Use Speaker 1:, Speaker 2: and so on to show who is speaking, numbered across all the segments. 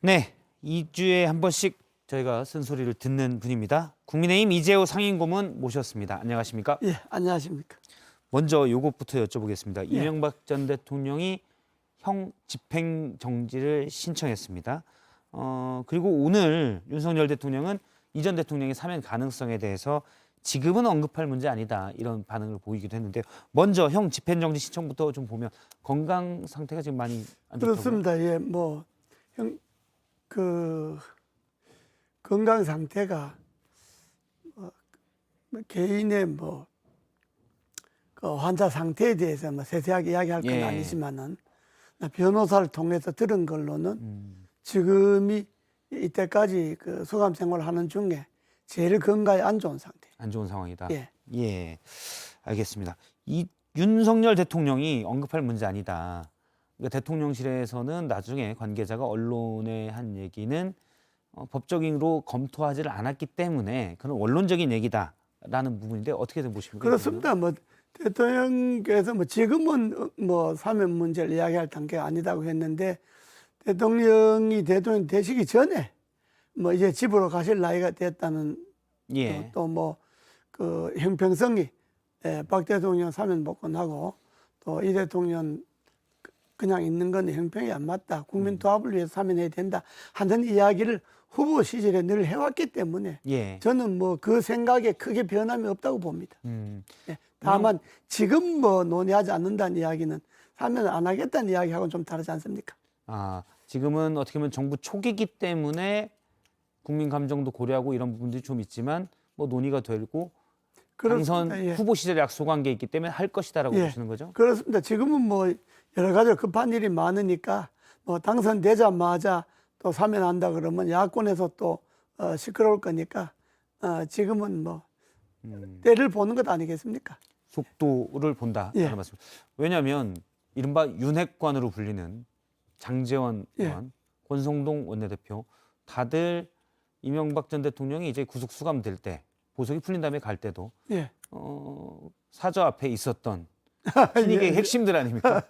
Speaker 1: 네, 2주에 한 번씩 저희가 쓴소리를 듣는 분입니다. 국민의힘 이재호 상임고문 모셨습니다. 안녕하십니까?
Speaker 2: 예, 안녕하십니까?
Speaker 1: 먼저 요것부터 여쭤보겠습니다.
Speaker 2: 예.
Speaker 1: 이명박 전 대통령이 형 집행 정지를 신청했습니다. 그리고 오늘 윤석열 대통령은 이 전 대통령의 사면 가능성에 대해서 지금은 언급할 문제 아니다 이런 반응을 보이기도 했는데요. 먼저 형 집행 정지 신청부터 좀 보면 건강 상태가 지금 많이 안 좋다고요?
Speaker 2: 그렇습니다. 예, 건강 상태가 개인의 그 환자 상태에 대해서 세세하게 이야기할 건
Speaker 1: 예.
Speaker 2: 아니지만은 변호사를 통해서 들은 걸로는 지금이 이때까지 그 수감 생활하는 중에 제일 건강에 안 좋은 상태.
Speaker 1: 안 좋은 상황이다.
Speaker 2: 예.
Speaker 1: 예, 알겠습니다. 이 윤석열 대통령이 언급할 문제 아니다. 그러니까 대통령실에서는 나중에 관계자가 언론에 한 얘기는 법적으로 검토하지를 않았기 때문에 그런 원론적인 얘기다라는 부분인데 어떻게 보십니까?
Speaker 2: 그렇습니다. 대통령께서 지금은 사면 문제를 이야기할 단계가 아니다고 했는데 대통령이 대통령 되시기 전에 이제 집으로 가실 나이가 됐다는
Speaker 1: 예.
Speaker 2: 또 그 형평성이 박 대통령 사면 복권하고 또 이 대통령 그냥 있는 건 형평이 안 맞다. 국민 통합을 위해서 사면해야 된다 하는 이야기를 후보 시절에 늘 해왔기 때문에
Speaker 1: 예.
Speaker 2: 저는 그 생각에 크게 변함이 없다고 봅니다. 예. 다만 지금 논의하지 않는다는 이야기는 사면 안 하겠다는 이야기하고는 좀 다르지 않습니까?
Speaker 1: 아, 지금은 어떻게 보면 정부 초기이기 때문에 국민 감정도 고려하고 이런 부분들이 좀 있지만 논의가 되고 당선
Speaker 2: 그렇습니다. 예.
Speaker 1: 후보 시절에 약속한 게 있기 때문에 할 것이다라고
Speaker 2: 예.
Speaker 1: 보시는 거죠?
Speaker 2: 그렇습니다. 지금은 여러 가지 급한 일이 많으니까 당선되자마자 또 사면한다 그러면 야권에서 또 시끄러울 거니까 지금은 때를 보는 것 아니겠습니까?
Speaker 1: 속도를 본다
Speaker 2: 예.
Speaker 1: 하는 말씀. 왜냐하면 이른바 윤핵관으로 불리는 장제원 의원, 권성동 원내대표 다들 이명박 전 대통령이 이제 구속 수감될 때 보석이 풀린 다음에 갈 때도
Speaker 2: 예.
Speaker 1: 사저 앞에 있었던 친이계
Speaker 2: 예.
Speaker 1: 핵심들 아닙니까?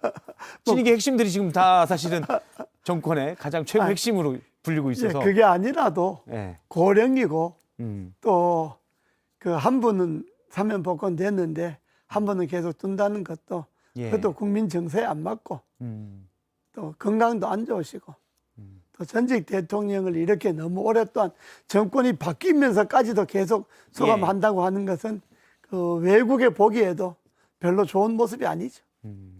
Speaker 1: 친이계 핵심들이 지금 다 사실은 정권의 가장 최고 핵심으로 불리고 있어서
Speaker 2: 그게 아니라도
Speaker 1: 예.
Speaker 2: 고령이고 또
Speaker 1: 음.
Speaker 2: 한 분은 사면 복권 됐는데 한 분은 계속 둔다는 것도
Speaker 1: 예.
Speaker 2: 그것도 국민 정서에 안 맞고 또 건강도 안 좋으시고 또 전직 대통령을 이렇게 너무 오랫동안 정권이 바뀌면서까지도 계속 수감한다고 하는 것은 그 외국에 보기에도 별로 좋은 모습이 아니죠.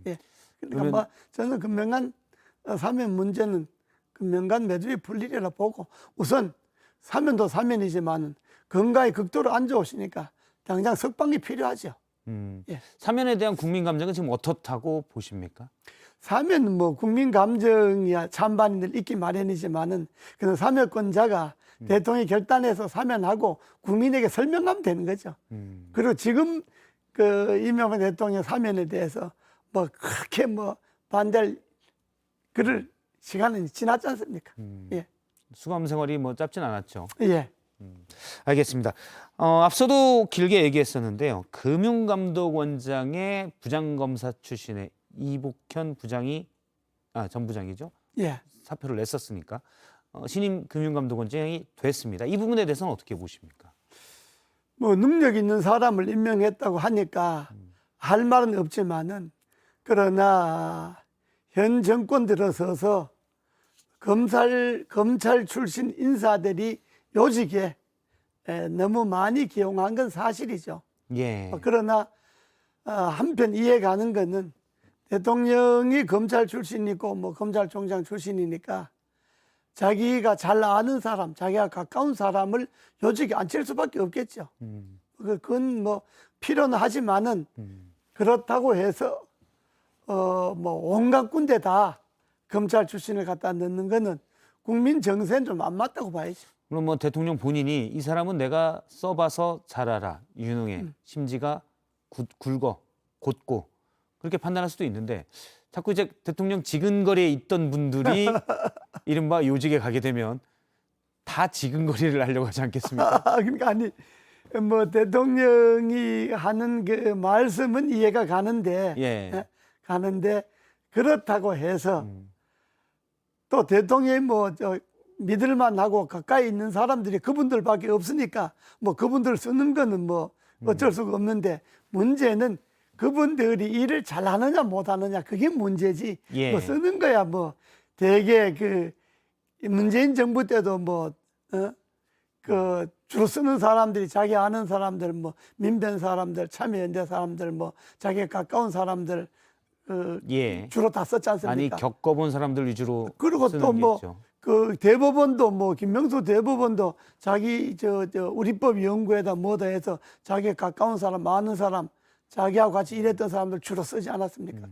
Speaker 2: 예. 그러니까 저는 금명간 사면 문제는 금명간 매듭이 풀리리라 보고 우선 사면도 사면이지만 건강이 극도로 안 좋으시니까 당장 석방이 필요하죠. 예.
Speaker 1: 사면에 대한 국민 감정은 지금 어떻다고 보십니까?
Speaker 2: 사면 국민 감정이야 찬반이 있기 마련이지만은 그는 사면권자가 대통령이 결단해서 사면하고 국민에게 설명하면 되는 거죠. 그리고 지금 그 이명박 대통령 사면에 대해서 그렇게 반대할 그럴 시간은 지났지 않습니까? 예.
Speaker 1: 수감 생활이 짧진 않았죠.
Speaker 2: 예.
Speaker 1: 알겠습니다. 앞서도 길게 얘기했었는데요. 금융감독원장의 부장검사 출신의 이복현 부장이 전 부장이죠.
Speaker 2: 예.
Speaker 1: 사표를 냈었으니까 신임 금융감독원장이 됐습니다. 이 부분에 대해서는 어떻게 보십니까?
Speaker 2: 능력 있는 사람을 임명했다고 하니까 할 말은 없지만은 그러나 현 정권 들어서서 검찰 출신 인사들이 요직에 너무 많이 기용한 건 사실이죠.
Speaker 1: 예.
Speaker 2: 그러나 한편 이해가는 거는 대통령이 검찰 출신이고 검찰총장 출신이니까 자기가 잘 아는 사람, 자기가 가까운 사람을 요직에 앉힐 수밖에 없겠죠. 그건 필요는 하지만은 그렇다고 해서 온갖 군데 다 검찰 출신을 갖다 넣는 거는 국민 정서는 좀 안 맞다고 봐야죠.
Speaker 1: 물론 대통령 본인이 이 사람은 내가 써봐서 잘 알아, 유능해, 심지가 굵어, 곧고 그렇게 판단할 수도 있는데 자꾸 이제 대통령 지근거리에 있던 분들이 이른바 요직에 가게 되면 다 지근거리를 하려고 하지 않겠습니까?
Speaker 2: 그러니까 대통령이 하는 그 말씀은 이해가 가는데
Speaker 1: 예.
Speaker 2: 그렇다고 해서 또 대통령이 뭐 저 믿을만하고 가까이 있는 사람들이 그분들밖에 없으니까 뭐 그분들 쓰는 거는 뭐 어쩔 수가 없는데 문제는 그분들이 일을 잘하느냐 못하느냐 그게 문제지.
Speaker 1: 예.
Speaker 2: 뭐 쓰는 거야 뭐 되게 그 문재인 정부 때도 그 주로 쓰는 사람들이 자기 아는 사람들 뭐 민변 사람들 참여연대 사람들 뭐 자기에 가까운 사람들
Speaker 1: 예.
Speaker 2: 주로 다 썼지
Speaker 1: 아니
Speaker 2: 않습니까?
Speaker 1: 겪어본 사람들 위주로
Speaker 2: 그리고
Speaker 1: 쓰는
Speaker 2: 또
Speaker 1: 게
Speaker 2: 뭐
Speaker 1: 있죠.
Speaker 2: 그 대법원도 뭐 김명수 대법원도 자기 저 우리법 연구에다 뭐다 해서 자기에 가까운 사람 많은 사람 자기하고 같이 일했던 사람들 주로 쓰지 않았습니까?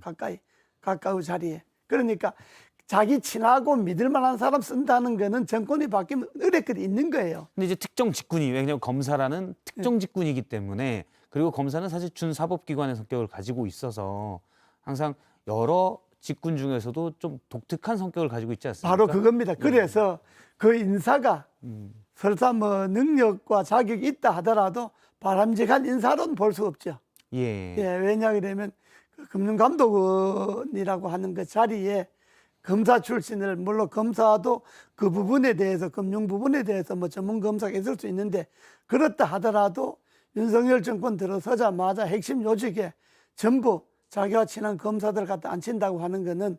Speaker 2: 가까운 자리에. 그러니까 자기 친하고 믿을 만한 사람 쓴다는 거는 정권이 바뀌면 의뢰글이 있는 거예요.
Speaker 1: 근데 이제 특정 직군이 왜냐하면 검사라는 특정 직군이기 때문에 그리고 검사는 사실 준사법기관의 성격을 가지고 있어서 항상 여러 직군 중에서도 좀 독특한 성격을 가지고 있지 않습니까?
Speaker 2: 바로 그겁니다. 그래서 그 인사가 설사 뭐 능력과 자격이 있다 하더라도 바람직한 인사로는 볼 수 없죠.
Speaker 1: 예.
Speaker 2: 예, 왜냐 그러면 그 금융감독원이라고 하는 그 자리에 검사 출신을 물론 검사도 그 부분에 대해서 금융 부분에 대해서 뭐 전문 검사가 있을 수 있는데 그렇다 하더라도 윤석열 정권 들어서자마자 핵심 요직에 전부 자기와 친한 검사들 갖다 앉힌다고 하는 거는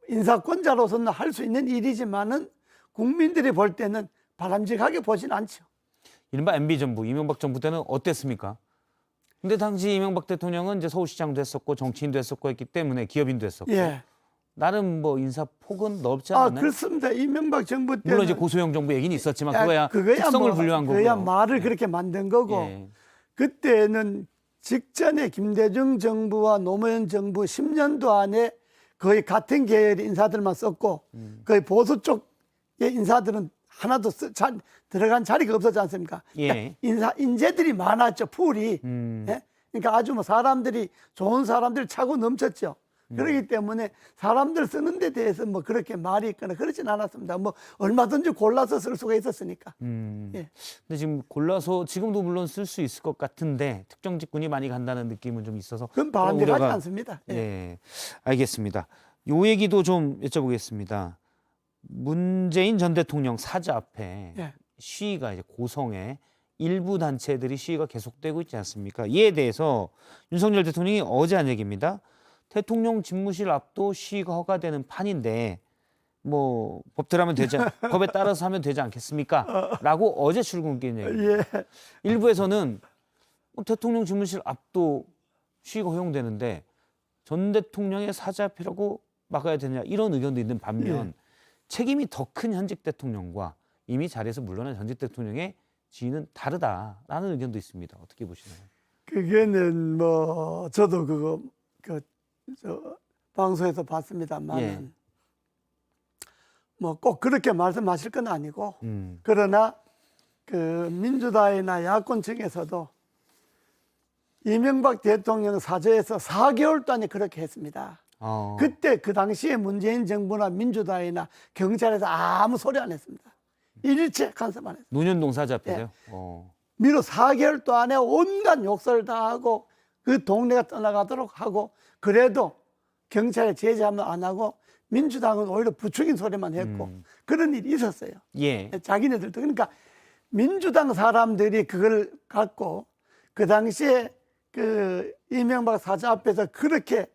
Speaker 2: 인사권자로서는 할 수 있는 일이지만은 국민들이 볼 때는 바람직하게 보진 않죠.
Speaker 1: 이른바 MB 정부, 이명박 정부 때는 어땠습니까? 근데 당시 이명박 대통령은 이제 서울시장도 했었고 정치인도 했었고 했기 때문에 기업인도 했었고
Speaker 2: 예.
Speaker 1: 나름 뭐 인사 폭은 넓지 않나요?
Speaker 2: 그렇습니다. 이명박 정부 때는
Speaker 1: 물론 이제 고소영 정부 얘기는 있었지만 그거야 특성을
Speaker 2: 뭐,
Speaker 1: 분류한 거고요.
Speaker 2: 그거야 말을 그렇게 만든 거고
Speaker 1: 예.
Speaker 2: 그때는 직전에 김대중 정부와 노무현 정부 10년도 안에 거의 같은 계열의 인사들만 썼고 거의 보수 쪽의 인사들은 하나도 들어간 자리가 없었지 않습니까?
Speaker 1: 예.
Speaker 2: 그러니까 인재들이 많았죠, 풀이. 예? 그러니까 아주 뭐 사람들이 좋은 사람들 차고 넘쳤죠. 그렇기 때문에 사람들 쓰는 데 대해서 뭐 그렇게 말이 있거나 그러진 않았습니다. 뭐 얼마든지 골라서 쓸 수가 있었으니까. 예.
Speaker 1: 근데 지금 골라서 지금도 물론 쓸 수 있을 것 같은데 특정 직군이 많이 간다는 느낌은 좀 있어서
Speaker 2: 그건 바람직하지
Speaker 1: 우려가-
Speaker 2: 않습니다. 예.
Speaker 1: 예, 알겠습니다. 요 얘기도 좀 여쭤보겠습니다. 문재인 전 대통령 사저 앞에
Speaker 2: 예.
Speaker 1: 시위가 이제 고성에 일부 단체들이 시위가 계속되고 있지 않습니까? 이에 대해서 윤석열 대통령이 어제 한 얘기입니다. 대통령 집무실 앞도 시위가 허가되는 판인데 뭐 법대로 하면 되지 법에 따라서 하면 되지 않겠습니까? 라고 어제 출근길 얘기입니다.
Speaker 2: 예.
Speaker 1: 일부에서는 대통령 집무실 앞도 시위가 허용되는데 전 대통령의 사저 앞이라고 막아야 되냐 이런 의견도 있는 반면 책임이 더 큰 현직 대통령과 이미 자리에서 물러난 전직 대통령의 지위는 다르다라는 의견도 있습니다. 어떻게 보시나요?
Speaker 2: 그게는 뭐 저도 그거 저 방송에서 봤습니다만
Speaker 1: 예.
Speaker 2: 뭐 꼭 그렇게 말씀하실 건 아니고 그러나 그 민주당이나 야권 측에서도 이명박 대통령 사저에서 4개월 동안에 그렇게 했습니다. 그때 그 당시에 문재인 정부나 민주당이나 경찰에서 아무 소리 안 했습니다. 일체 간섭 안 했습니다.
Speaker 1: 논현동 사저 앞에서요?
Speaker 2: 예.
Speaker 1: 어.
Speaker 2: 미루 4개월 동안에 온갖 욕설을 다 하고 그 동네가 떠나가도록 하고 그래도 경찰에 제재하면 안 하고 민주당은 오히려 부추긴 소리만 했고 그런 일이 있었어요.
Speaker 1: 예.
Speaker 2: 자기네들도. 그러니까 민주당 사람들이 그걸 갖고 그 당시에 그 이명박 사저 앞에서 그렇게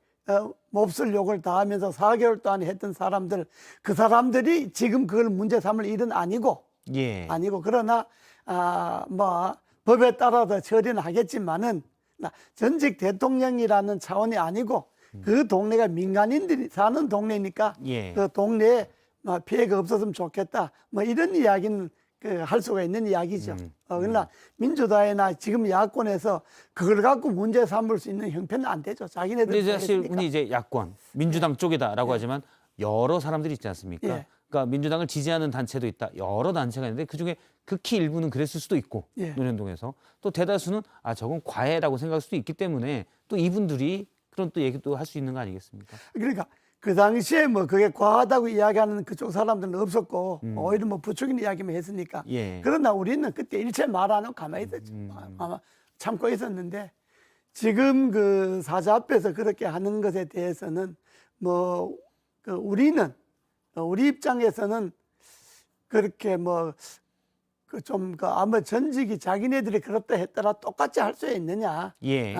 Speaker 2: 몹쓸 욕을 다 하면서 4개월 동안 했던 사람들 그 사람들이 지금 그걸 문제 삼을 일은 아니고
Speaker 1: 예.
Speaker 2: 아니고 그러나 뭐 법에 따라서 처리는 하겠지만은 전직 대통령이라는 차원이 아니고 그 동네가 민간인들이 사는 동네니까
Speaker 1: 예.
Speaker 2: 그 동네에 피해가 없었으면 좋겠다 뭐 이런 이야기는 할 수가 있는 이야기죠. 그러나 민주당이나 지금 야권에서 그걸 갖고 문제 삼을 수 있는 형편은 안 되죠. 자기네들.
Speaker 1: 근데 사실 흔히 이제 야권, 민주당 쪽이다라고 하지만 여러 사람들이 있지 않습니까?
Speaker 2: 예.
Speaker 1: 그러니까 민주당을 지지하는 단체도 있다. 여러 단체가 있는데 그중에 극히 일부는 그랬을 수도 있고
Speaker 2: 예.
Speaker 1: 논현동에서 또 대다수는 저건 과해라고 생각할 수도 있기 때문에 또 이분들이 그런 또 얘기도 할 수 있는 거 아니겠습니까?
Speaker 2: 그러니까 그 당시에 뭐 그게 과하다고 이야기하는 그쪽 사람들은 없었고 오히려 뭐 부추기는 이야기만 했으니까.
Speaker 1: 예.
Speaker 2: 그러나 우리는 그때 일체 말 안 하고 가만히 있었죠. 아마 참고 있었는데 지금 그 사자 앞에서 그렇게 하는 것에 대해서는 뭐 우리는 우리 입장에서는 그렇게 아마 전직이 자기네들이 그렇다 했더라 똑같이 할 수 있느냐.
Speaker 1: 예.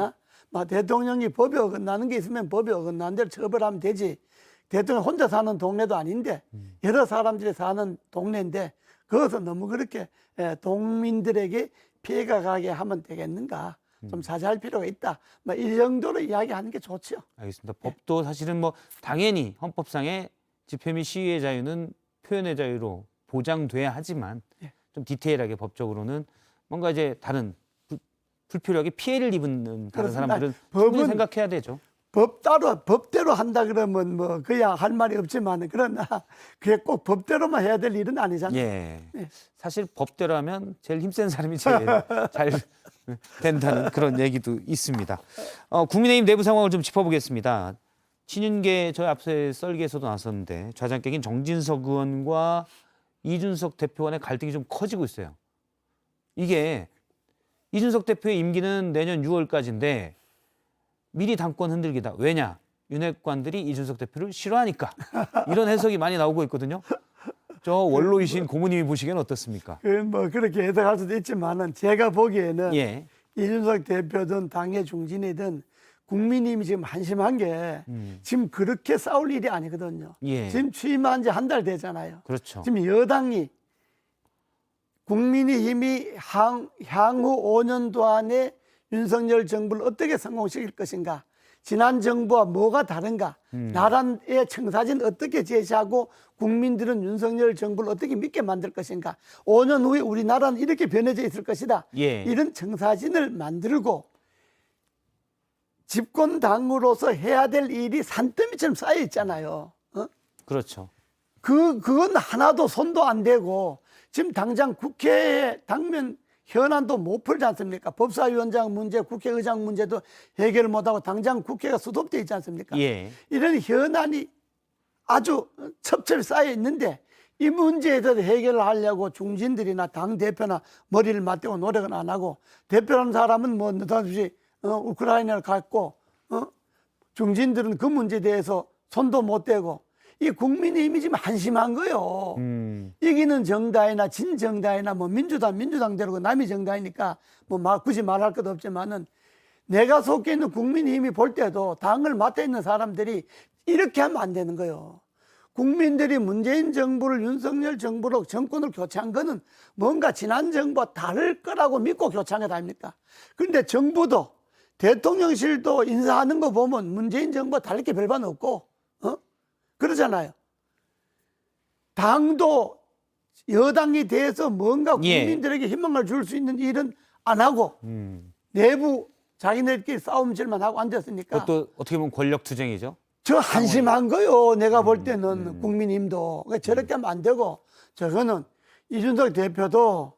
Speaker 2: 대통령이 법에 어긋나는 게 있으면 법에 어긋나는 대로 처벌하면 되지. 대통령 혼자 사는 동네도 아닌데 여러 사람들이 사는 동네인데 그것을 너무 그렇게 동민들에게 피해가 가게 하면 되겠는가. 좀 자제할 필요가 있다. 이 정도로 이야기하는 게 좋죠.
Speaker 1: 알겠습니다. 법도 사실은 당연히 헌법상의 집회 및 시위의 자유는 표현의 자유로 보장돼야 하지만 좀 디테일하게 법적으로는 뭔가 이제 다른 불필요하게 피해를 입는 다른 사람들은 충분히 생각해야 되죠.
Speaker 2: 법대로 한다 그러면 그야 할 말이 없지만 그러나 그게 꼭 법대로만 해야 될 일은 아니잖아요.
Speaker 1: 예. 사실 법대로 하면 제일 힘센 사람이 제일 잘 된다는 그런 얘기도 있습니다. 국민의힘 내부 상황을 좀 짚어보겠습니다. 친윤계 저희 앞서 썰기에서도 나왔었는데 좌장격인 정진석 의원과 이준석 대표 간의 갈등이 좀 커지고 있어요. 이게 이준석 대표의 임기는 내년 6월까지인데 미리 당권 흔들기다. 왜냐? 윤핵관들이 이준석 대표를 싫어하니까. 이런 해석이 많이 나오고 있거든요. 저 원로이신 고모님이 보시기에는 어떻습니까?
Speaker 2: 그렇게 해석할 수도 있지만은 제가 보기에는
Speaker 1: 예.
Speaker 2: 이준석 대표든 당의 중진이든 국민님이 지금 한심한 게 지금 그렇게 싸울 일이 아니거든요.
Speaker 1: 예.
Speaker 2: 지금 취임한 지 한 달 되잖아요.
Speaker 1: 그렇죠.
Speaker 2: 지금 여당이 국민의힘이 향후 5년도 안에 윤석열 정부를 어떻게 성공시킬 것인가, 지난 정부와 뭐가 다른가, 나라의 청사진 어떻게 제시하고 국민들은 윤석열 정부를 어떻게 믿게 만들 것인가, 5년 후에 우리나라는 이렇게 변해져 있을 것이다.
Speaker 1: 예.
Speaker 2: 이런 청사진을 만들고 집권당으로서 해야 될 일이 산더미처럼 쌓여 있잖아요.
Speaker 1: 그렇죠.
Speaker 2: 그건 하나도 손도 안 대고 지금 당장 국회에 당면 현안도 못 풀지 않습니까? 법사위원장 문제, 국회의장 문제도 해결 못하고 당장 국회가 수도돼 있지 않습니까?
Speaker 1: 예.
Speaker 2: 이런 현안이 아주 첩첩이 쌓여 있는데 이 문제에 대해서 해결을 하려고 중진들이나 당대표나 머리를 맞대고 노력은 안 하고, 대표라는 사람은 느닷없이 우크라이나를 갔고 중진들은 그 문제에 대해서 손도 못 대고, 이 국민의힘이 지금 한심한 거요. 이기는 정당이나 진정당이나 민주당대로 남이 정당이니까 굳이 말할 것도 없지만은 내가 속해 있는 국민의힘이 볼 때도 당을 맡아 있는 사람들이 이렇게 하면 안 되는 거예요. 국민들이 문재인 정부를 윤석열 정부로 정권을 교체한 거는 뭔가 지난 정부와 다를 거라고 믿고 교체한 것 아닙니까? 그런데 정부도 대통령실도 인사하는 거 보면 문재인 정부와 다를 게 별반 없고 그러잖아요. 당도 여당이 돼서 뭔가 국민들에게 희망을 줄 수 있는 일은 안 하고 내부 자기네들끼리 싸움질만 하고 앉았으니까.
Speaker 1: 그것도 어떻게 보면 권력투쟁이죠.
Speaker 2: 저 한심한 거요. 내가 볼 때는 국민힘도. 그러니까 저렇게 하면 안 되고, 저거는 이준석 대표도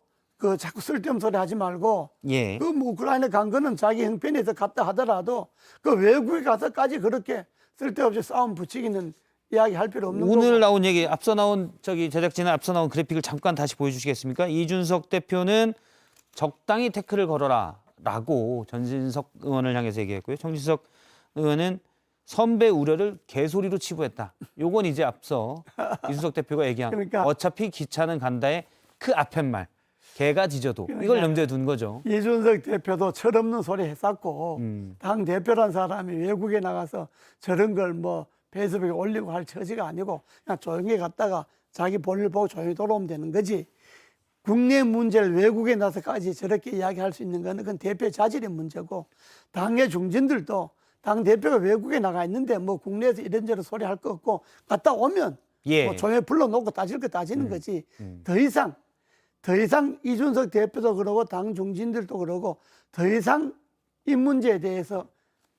Speaker 2: 자꾸 쓸데없는 소리 하지 말고,
Speaker 1: 예.
Speaker 2: 우크라이나 간 거는 자기 형편에서 갔다 하더라도 외국에 가서까지 그렇게 쓸데없이 싸움 붙이기는 이야기 할 필요 없는 거고.
Speaker 1: 오늘 나온 얘기, 앞서 나온 제작진은 앞서 나온 그래픽을 잠깐 다시 보여주시겠습니까? 이준석 대표는 적당히 태클을 걸어라라고 전진석 의원을 향해서 얘기했고요. 정진석 의원은 선배 우려를 개소리로 치부했다. 요건 이제 앞서 이준석 대표가 얘기한
Speaker 2: 그러니까,
Speaker 1: 어차피 기차는 간다의 그 앞에 말, 개가 짖어도 이걸 염두에 둔 거죠.
Speaker 2: 이준석 대표도 철없는 소리 했었고 당 대표란 사람이 외국에 나가서 저런 걸 페이스북에 올리고 할 처지가 아니고 그냥 조용히 갔다가 자기 볼일 보고 조용히 돌아오면 되는 거지. 국내 문제를 외국에 나서까지 저렇게 이야기할 수 있는 거는 그건 대표의 자질의 문제고, 당의 중진들도 당 대표가 외국에 나가 있는데 국내에서 이런저런 소리 할 거 없고 갔다 오면 조용히 불러놓고 따질 거 따지는 거지. 더 이상 이준석 대표도 그러고 당 중진들도 그러고 더 이상 이 문제에 대해서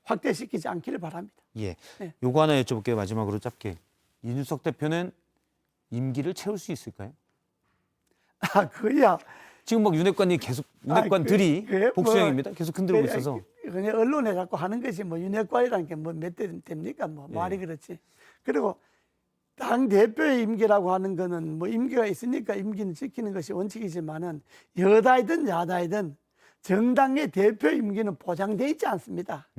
Speaker 2: 확대시키지 않기를 바랍니다.
Speaker 1: 예.
Speaker 2: 네.
Speaker 1: 요거 하나 여쭤볼게요. 마지막으로 짧게. 이준석 대표는 임기를 채울 수 있을까요?
Speaker 2: 그야.
Speaker 1: 지금 윤핵관이 계속 윤핵관들이
Speaker 2: 그게
Speaker 1: 복수형입니다. 계속 흔들고 있어서.
Speaker 2: 그냥 언론에 자꾸 하는 것이 윤핵관이라는 게 몇 대 됩니까? 말이 그렇지. 그리고 당 대표의 임기라고 하는 거는 임기가 있으니까 임기는 지키는 것이 원칙이지만은 여당이든 야당이든 정당의 대표 임기는 보장돼 있지 않습니다.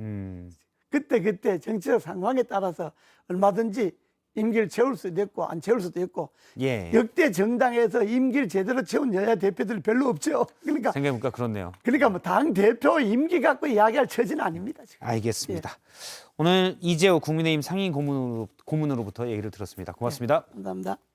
Speaker 2: 그때 정치적 상황에 따라서 얼마든지 임기를 채울 수도 있고 안 채울 수도 있고
Speaker 1: 예.
Speaker 2: 역대 정당에서 임기를 제대로 채운 여야 대표들이 별로 없죠. 그러니까
Speaker 1: 생각해보니까 그렇네요.
Speaker 2: 뭐 당 대표 임기 갖고 이야기할 처지는 아닙니다. 지금.
Speaker 1: 알겠습니다. 오늘 이재호 국민의힘 상임 고문으로부터 얘기를 들었습니다. 고맙습니다.
Speaker 2: 감사합니다.